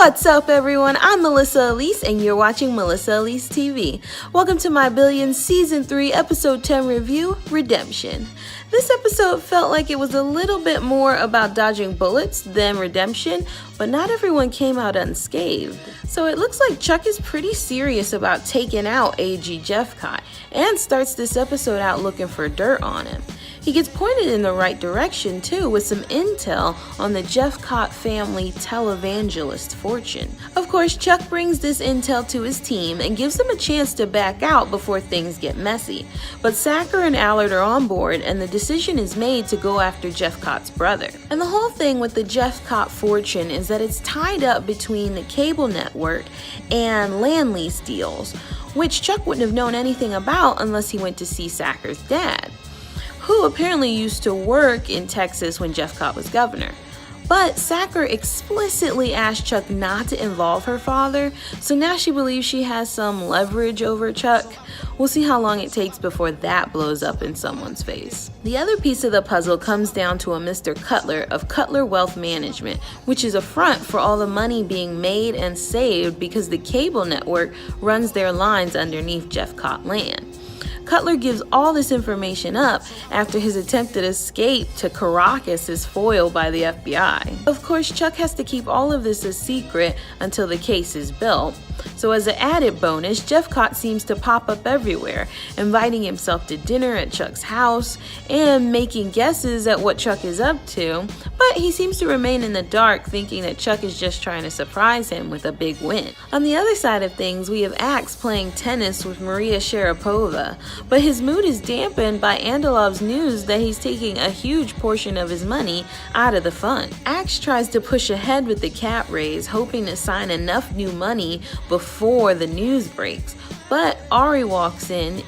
What's up, everyone? I'm Melissa Elise, and you're watching Melissa Elise TV. Welcome to my Billions Season 3, Episode 10 review, Redemption. This episode felt like it was a little bit more about dodging bullets than redemption, but not everyone came out unscathed. So it looks like Chuck is pretty serious about taking out AG Jeffcoat, and starts this episode out looking for dirt on him. He gets pointed in the right direction too, with some intel on the Jeffcoat family televangelist fortune. Of course, Chuck brings this intel to his team and gives them a chance to back out before things get messy. But Sacker and Allard are on board, and the decision is made to go after Jeffcoat's brother. And the whole thing with the Jeffcoat fortune is that it's tied up between the cable network and land lease deals, which Chuck wouldn't have known anything about unless he went to see Sacker's dad, who apparently used to work in Texas when Jeffcoat was governor. But Sacker explicitly asked Chuck not to involve her father, so now she believes she has some leverage over Chuck. We'll see how long it takes before that blows up in someone's face. The other piece of the puzzle comes down to a Mr. Cutler of Cutler Wealth Management, which is a front for all the money being made and saved because the cable network runs their lines underneath Jeffcoat land. Cutler gives all this information up after his attempted escape to Caracas is foiled by the FBI. Of course, Chuck has to keep all of this a secret until the case is built. So as an added bonus, Jeffcoat seems to pop up everywhere, inviting himself to dinner at Chuck's house and making guesses at what Chuck is up to, but he seems to remain in the dark, thinking that Chuck is just trying to surprise him with a big win. On the other side of things, we have Axe playing tennis with Maria Sharapova, but his mood is dampened by Andolov's news that he's taking a huge portion of his money out of the fund. Axe tries to push ahead with the cap raise, hoping to sign enough new money before the news breaks, but Ari walks in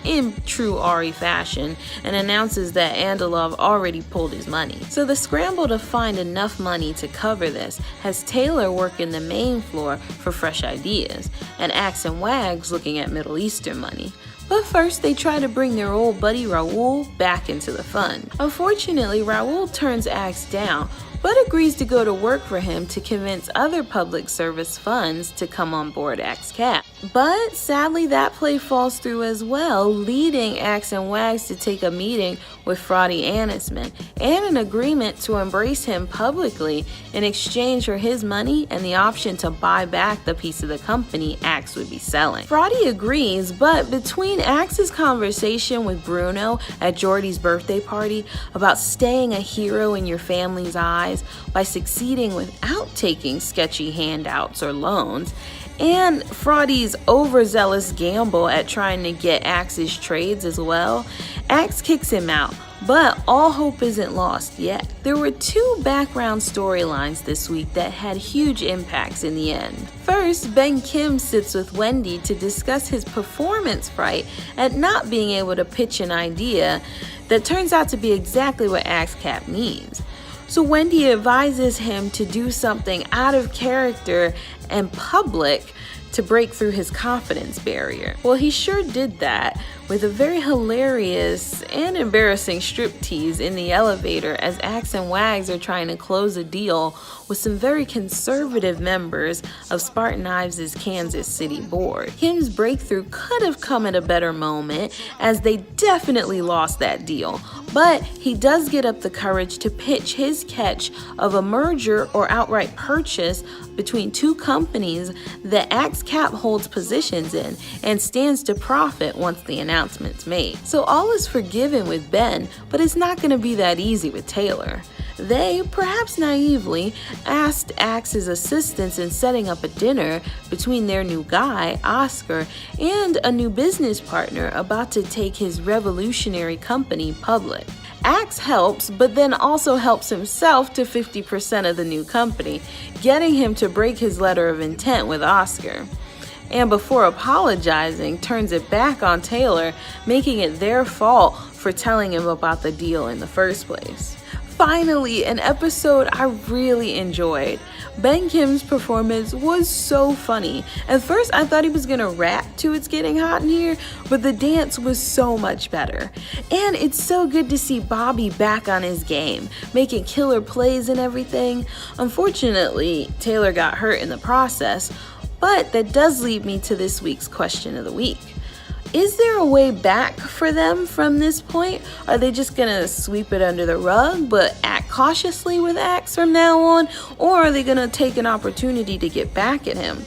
true Ari fashion, and announces that Andolov already pulled his money. So the scramble to find enough money to cover this has Taylor working the main floor for fresh ideas, and Axe and Wags looking at Middle Eastern money. But first, they try to bring their old buddy Raul back into the fund. Unfortunately, Raul turns Axe down, but agrees to go to work for him to convince other public service funds to come on board Axe Cap. But sadly, that play falls through as well, leading Axe and Wags to take a meeting with Fraudy Anisman and an agreement to embrace him publicly in exchange for his money and the option to buy back the piece of the company Axe would be selling. Fraudy agrees, but between Axe's conversation with Bruno at Jordy's birthday party about staying a hero in your family's eyes by succeeding without taking sketchy handouts or loans, and Fraudy's overzealous gamble at trying to get Axe's trades as well, Axe kicks him out. But all hope isn't lost yet. There were two background storylines this week that had huge impacts in the end. First, Ben Kim sits with Wendy to discuss his performance fright at not being able to pitch an idea that turns out to be exactly what Axe Cap needs. So Wendy advises him to do something out of character and public to break through his confidence barrier. Well, he sure did that with a very hilarious and embarrassing striptease in the elevator as Axe and Wags are trying to close a deal with some very conservative members of Spartan Ives' Kansas City board. Kim's breakthrough could have come at a better moment, as they definitely lost that deal, but he does get up the courage to pitch his catch of a merger or outright purchase between two companies that Axe Cap holds positions in and stands to profit once the announcement's made. So all is forgiven with Ben, but it's not going to be that easy with Taylor. They, perhaps naively, asked Axe's assistance in setting up a dinner between their new guy, Oscar, and a new business partner about to take his revolutionary company public. Axe helps, but then also helps himself to 50% of the new company, getting him to break his letter of intent with Oscar. and before apologizing, turns it back on Taylor, making it their fault for telling him about the deal in the first place. Finally, an episode I really enjoyed. Ben Kim's performance was so funny. At first, I thought he was gonna rap to It's Getting Hot in Here, but the dance was so much better. And it's so good to see Bobby back on his game, making killer plays and everything. Unfortunately, Taylor got hurt in the process, but that does lead me to this week's question of the week. Is there a way back for them from this point? Are they just gonna sweep it under the rug but act cautiously with Axe from now on? Or are they gonna take an opportunity to get back at him?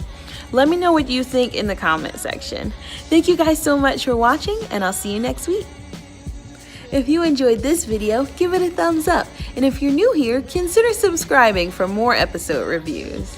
Let me know what you think in the comment section. Thank you guys so much for watching, and I'll see you next week. If you enjoyed this video, give it a thumbs up. And if you're new here, consider subscribing for more episode reviews.